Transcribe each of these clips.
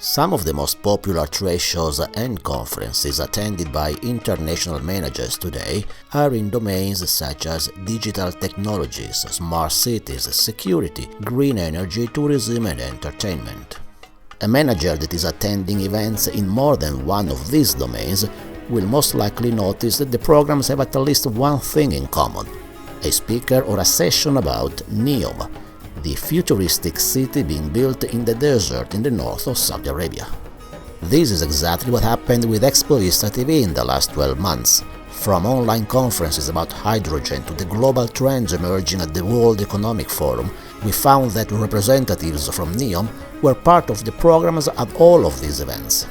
Some of the most popular trade shows and conferences attended by international managers today are in domains such as digital technologies, smart cities, security, green energy, tourism and entertainment. A manager that is attending events in more than one of these domains will most likely notice that the programs have at least one thing in common: a speaker or a session about Neom, the futuristic city being built in the desert in the north of Saudi Arabia. This is exactly what happened with Expo Vista TV in the last 12 months. From online conferences about hydrogen to the global trends emerging at the World Economic Forum, we found that representatives from Neom were part of the programs at all of these events.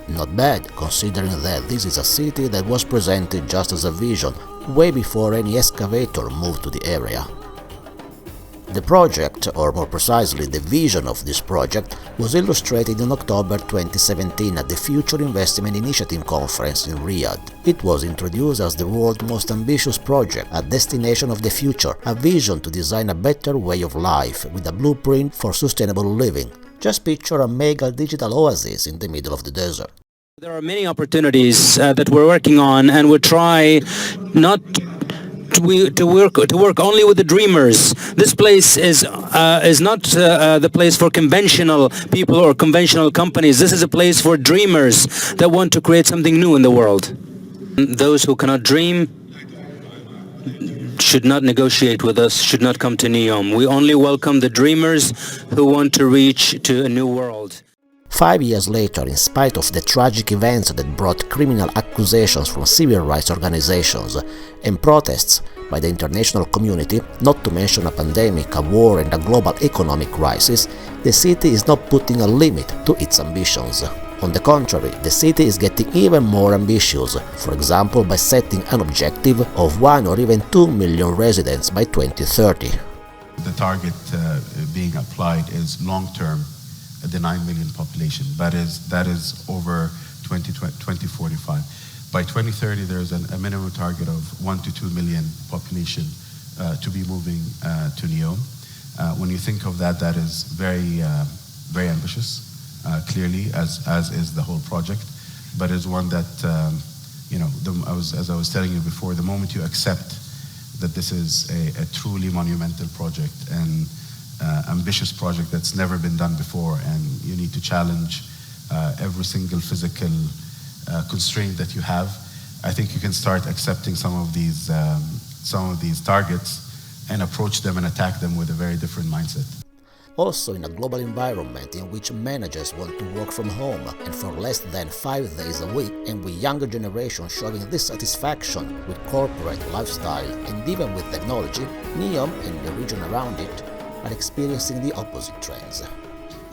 Not bad, considering that this is a city that was presented just as a vision way before any excavator moved to the area. The project, or more precisely the vision of this project, was illustrated in October 2017 at the Future Investment Initiative Conference in Riyadh. It was introduced as the world's most ambitious project, a destination of the future, a vision to design a better way of life with a blueprint for sustainable living. Just picture a mega digital oasis in the middle of the desert. There are many opportunities that we're working on, and we try not to work only with the dreamers. This place is not the place for conventional people or conventional companies. This is a place for dreamers that want to create something new in the world. Those who cannot dream should not negotiate with us, should not come to Neom. We only welcome the dreamers who want to reach to a new world. 5 years later, in spite of the tragic events that brought criminal accusations from civil rights organizations and protests by the international community, not to mention a pandemic, a war and a global economic crisis, the city is not putting a limit to its ambitions. On the contrary, the city is getting even more ambitious, for example by setting an objective of 1 or even 2 million residents by 2030. The target being applied is long-term, the 9 million population. That is over 2045. By 2030, there's a minimum target of 1 to 2 million population to be moving to Neom. When you think of that, that is very ambitious, clearly, as is the whole project, but is one that, as I was telling you before, the moment you accept that this is a truly monumental project and ambitious project that's never been done before, and you need to challenge every single physical constraint that you have, I think you can start accepting some of these targets and approach them and attack them with a very different mindset. Also, in a global environment in which managers want to work from home and for less than 5 days a week, and with younger generation showing dissatisfaction with corporate lifestyle and even with technology, Neom and the region around it are experiencing the opposite trends.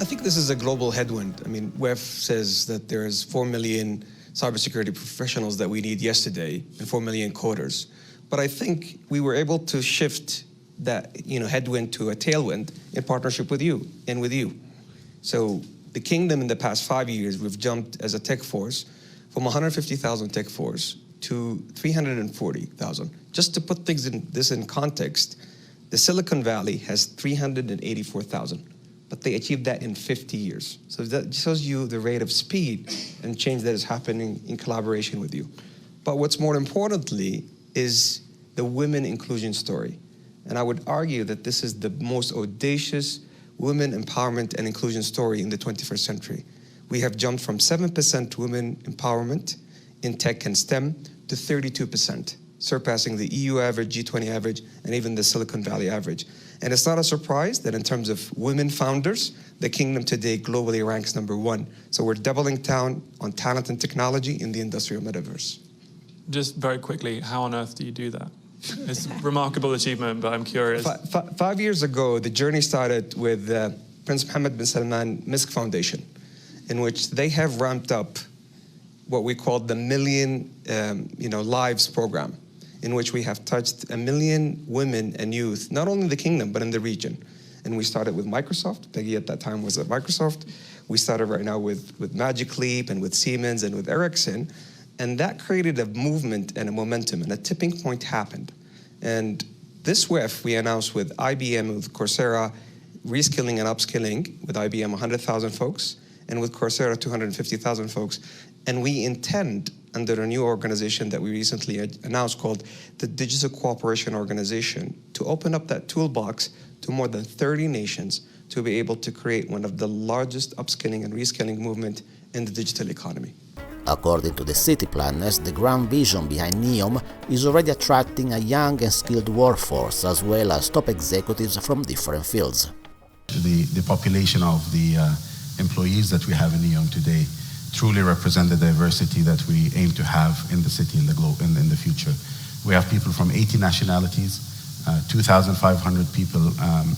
I think this is a global headwind. I mean, WEF says that there's 4 million cybersecurity professionals that we need yesterday and 4 million coders. But I think we were able to shift that headwind to a tailwind in partnership with you and with you. So the kingdom in the past 5 years, we've jumped as a tech force from 150,000 tech force to 340,000. Just to put this in context, the Silicon Valley has 384,000, but they achieved that in 50 years. So that shows you the rate of speed and change that is happening in collaboration with you. But what's more importantly is the women inclusion story. And I would argue that this is the most audacious women empowerment and inclusion story in the 21st century. We have jumped from 7% women empowerment in tech and STEM to 32%. Surpassing the EU average, G20 average, and even the Silicon Valley average. And it's not a surprise that in terms of women founders, the kingdom today globally ranks #1. So we're doubling down on talent and technology in the industrial metaverse. Just very quickly, how on earth do you do that? It's a remarkable achievement, but I'm curious. 5 years ago, the journey started with Prince Mohammed bin Salman MISC Foundation, in which they have ramped up what we call the Million Lives program, in which we have touched 1 million women and youth, not only in the kingdom, but in the region. And we started with Microsoft. Peggy at that time was at Microsoft. We started right now with Magic Leap and with Siemens and with Ericsson. And that created a movement and a momentum, and a tipping point happened. And this WEF we announced with IBM, with Coursera, reskilling and upskilling with IBM 100,000 folks, and with Coursera 250,000 folks. And we intend, under a new organization that we recently announced called the Digital Cooperation Organization, to open up that toolbox to more than 30 nations to be able to create one of the largest upskilling and reskilling movement in the digital economy. According to the city planners, the grand vision behind Neom is already attracting a young and skilled workforce as well as top executives from different fields. The population of the employees that we have in Neom today truly represent the diversity that we aim to have in the city in the globe in the future. We have people from 80 nationalities, 2,500 people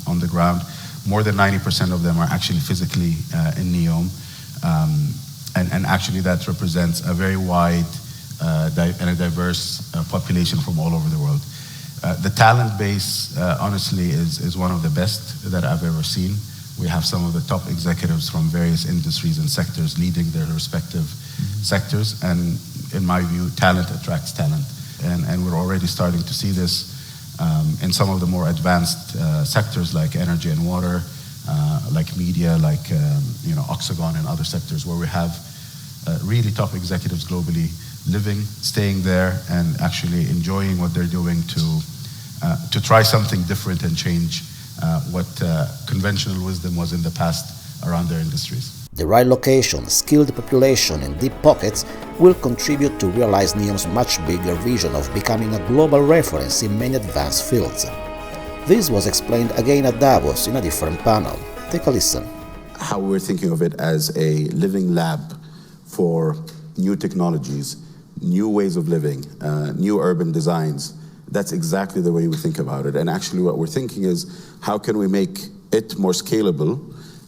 on the ground. More than 90% of them are actually physically in Neom. And actually that represents a very wide and a diverse population from all over the world. The talent base, honestly, is one of the best that I've ever seen. We have some of the top executives from various industries and sectors leading their respective sectors. And in my view, talent attracts talent. And we're already starting to see this in some of the more advanced sectors like energy and water, like media, like Oxagon and other sectors where we have really top executives globally living, staying there, and actually enjoying what they're doing to try something different and change what conventional wisdom was in the past around their industries. The right location, skilled population and deep pockets will contribute to realize Neom's much bigger vision of becoming a global reference in many advanced fields. This was explained again at Davos in a different panel. Take a listen. How we're thinking of it as a living lab for new technologies, new ways of living, new urban designs. That's exactly the way we think about it. And actually what we're thinking is, how can we make it more scalable,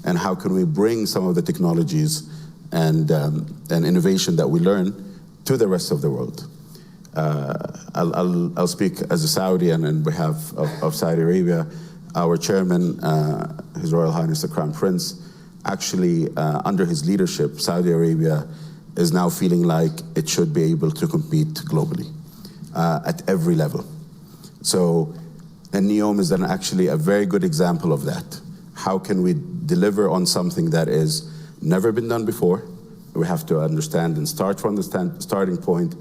and how can we bring some of the technologies and innovation that we learn to the rest of the world? I'll speak as a Saudi and on behalf of Saudi Arabia. Our chairman, His Royal Highness the Crown Prince, actually under his leadership, Saudi Arabia is now feeling like it should be able to compete globally at every level. So, and Neom is then actually a very good example of that. How can we deliver on something that is never been done before? We have to understand and start from the starting point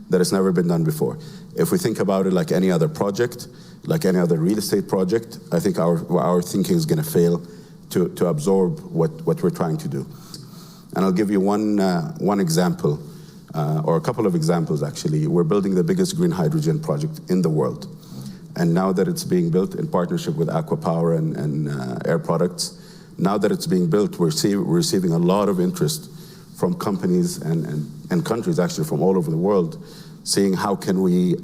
that it's never been done before. If we think about it like any other project, like any other real estate project, I think our thinking is going to fail to absorb what we're trying to do. And I'll give you one example, or a couple of examples actually. We're building the biggest green hydrogen project in the world. And now that it's being built in partnership with Aqua Power and Air Products, now that it's being built, we're receiving a lot of interest from companies and countries actually from all over the world, seeing how can we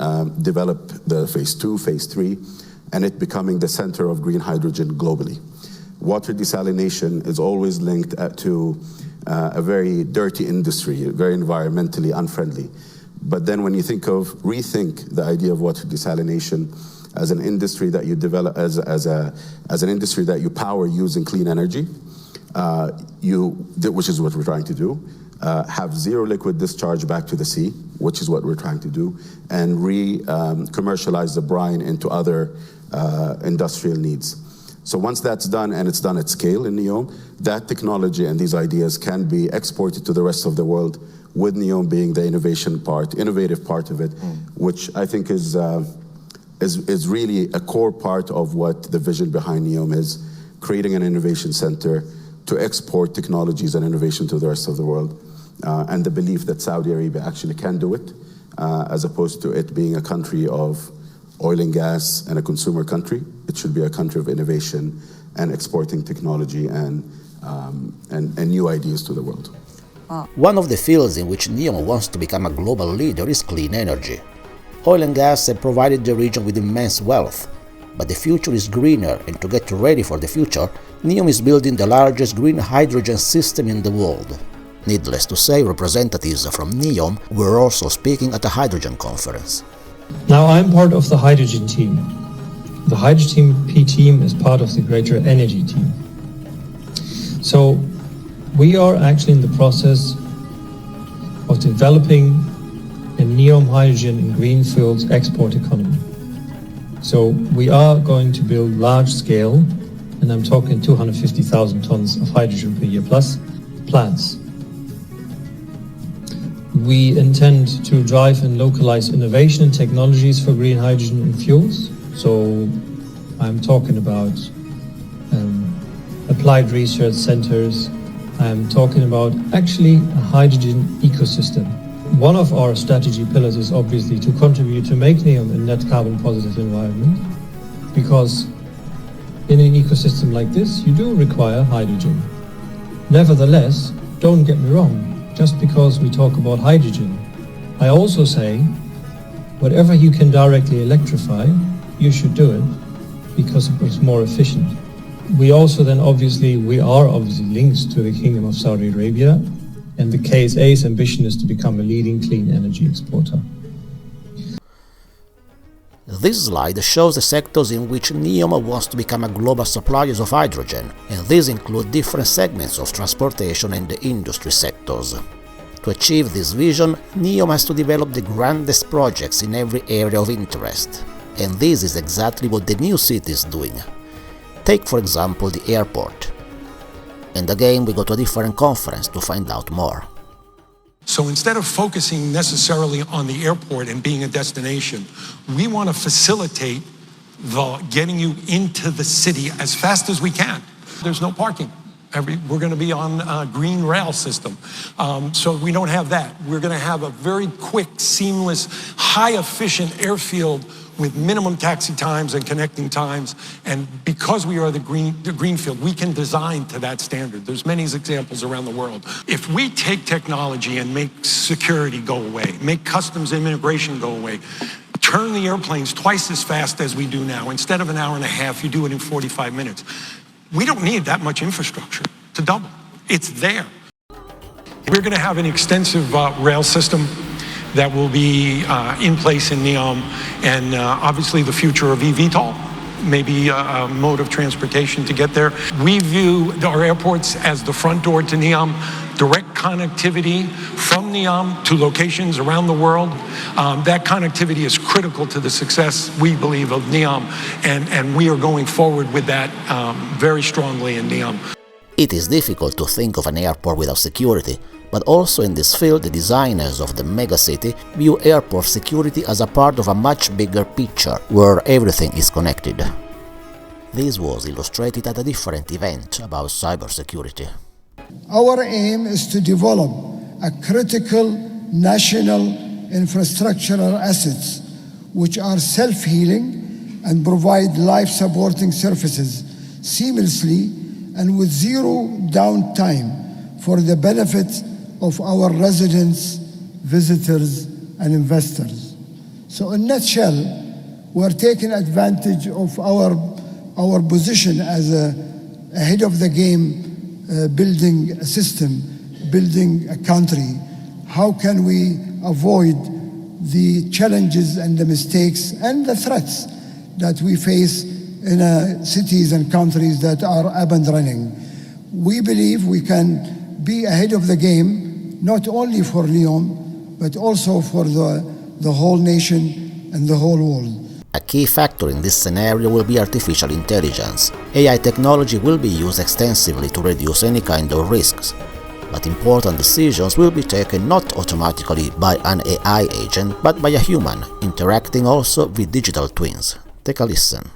develop the phase 2, phase 3, and it becoming the center of green hydrogen globally. Water desalination is always linked to a very dirty industry, very environmentally unfriendly. But then when you rethink the idea of water desalination as an industry that you develop, as an industry that you power using clean energy, which is what we're trying to do, have zero liquid discharge back to the sea, which is what we're trying to do, and commercialize the brine into other industrial needs. So once that's done, and it's done at scale in Neom, that technology and these ideas can be exported to the rest of the world, with Neom being the innovative part of it, which I think is really a core part of what the vision behind Neom is, creating an innovation center to export technologies and innovation to the rest of the world, and the belief that Saudi Arabia actually can do it, as opposed to it being a country of oil and gas and a consumer country. It should be a country of innovation and exporting technology and new ideas to the world. One of the fields in which Neom wants to become a global leader is clean energy. Oil and gas have provided the region with immense wealth, but the future is greener, and to get ready for the future, Neom is building the largest green hydrogen system in the world. Needless to say, representatives from Neom were also speaking at a hydrogen conference. Now I'm part of the hydrogen team. The hydrogen team is part of the greater energy team. So we are actually in the process of developing a Neom hydrogen and greenfields export economy. So we are going to build large-scale and I'm talking 250,000 tons of hydrogen per year plus plants. We intend to drive and localize innovation and technologies for green hydrogen and fuels. So I'm talking about applied research centers. I'm talking about actually a hydrogen ecosystem. One of our strategy pillars is obviously to contribute to make Neom a net carbon positive environment, because in an ecosystem like this, you do require hydrogen. Nevertheless, don't get me wrong, just because we talk about hydrogen, I also say, whatever you can directly electrify, you should do it, because it's more efficient. We are obviously linked to the Kingdom of Saudi Arabia, and the KSA's ambition is to become a leading clean energy exporter. This slide shows the sectors in which Neom wants to become a global supplier of hydrogen, and these include different segments of transportation and the industry sectors. To achieve this vision, Neom has to develop the grandest projects in every area of interest, and this is exactly what the new city is doing. Take for example the airport. And again we go to a different conference to find out more. So instead of focusing necessarily on the airport and being a destination, we want to facilitate getting you into the city as fast as we can. There's no parking. We're going to be on a green rail system. So we don't have that. We're going to have a very quick, seamless, high-efficient airfield with minimum taxi times and connecting times. And because we are the greenfield, we can design to that standard. There's many examples around the world. If we take technology and make security go away, make customs and immigration go away, turn the airplanes twice as fast as we do now, instead of an hour and a half, you do it in 45 minutes. We don't need that much infrastructure to double. It's there. We're going to have an extensive rail system that will be in place in Neom, and obviously the future of eVTOL, maybe a mode of transportation to get there. We view our airports as the front door to Neom, direct connectivity from Neom to locations around the world. That connectivity is critical to the success, we believe, of Neom, and we are going forward with that very strongly in Neom. It is difficult to think of an airport without security, but also in this field the designers of the Megacity view airport security as a part of a much bigger picture where everything is connected. This was illustrated at a different event about cybersecurity. Our aim is to develop a critical national infrastructural assets which are self-healing and provide life-supporting services seamlessly and with zero downtime for the benefit of our residents, visitors, and investors. So in a nutshell, we're taking advantage of our position as ahead of the game, building a system, building a country. How can we avoid the challenges and the mistakes and the threats that we face in cities and countries that are up and running? We believe we can be ahead of the game, not only for Neom, but also for the whole nation and the whole world. A key factor in this scenario will be artificial intelligence. AI technology will be used extensively to reduce any kind of risks, but important decisions will be taken not automatically by an AI agent, but by a human, interacting also with digital twins. Take a listen.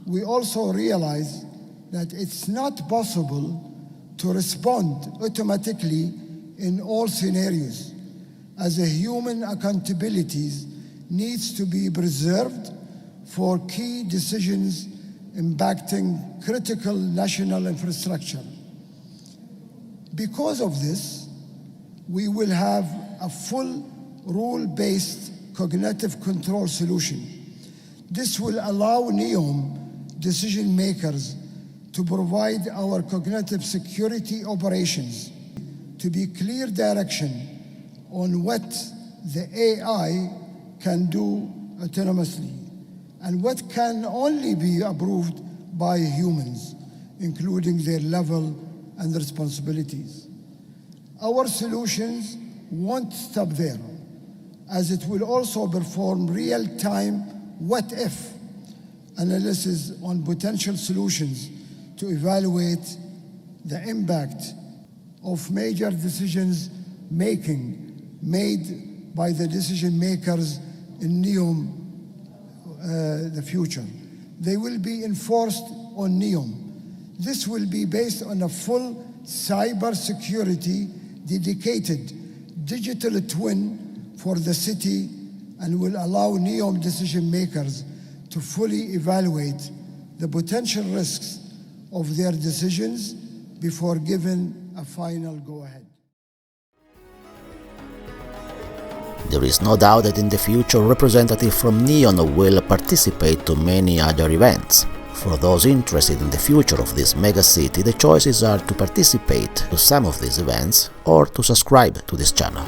We also realize that it's not possible to respond automatically in all scenarios, as a human accountability needs to be preserved for key decisions impacting critical national infrastructure. Because of this, we will have a full rule-based cognitive control solution. This will allow Neom decision makers to provide our cognitive security operations to be clear direction on what the AI can do autonomously and what can only be approved by humans, including their level and responsibilities. Our solutions won't stop there, as it will also perform real-time what-if analysis on potential solutions to evaluate the impact of major decisions made by the decision makers in Neom, the future. They will be enforced on Neom. This will be based on a full cybersecurity dedicated digital twin for the city and will allow Neom decision makers to fully evaluate the potential risks of their decisions before giving a final go-ahead. There is no doubt that in the future representatives from Neom will participate to many other events. For those interested in the future of this megacity, the choices are to participate to some of these events or to subscribe to this channel.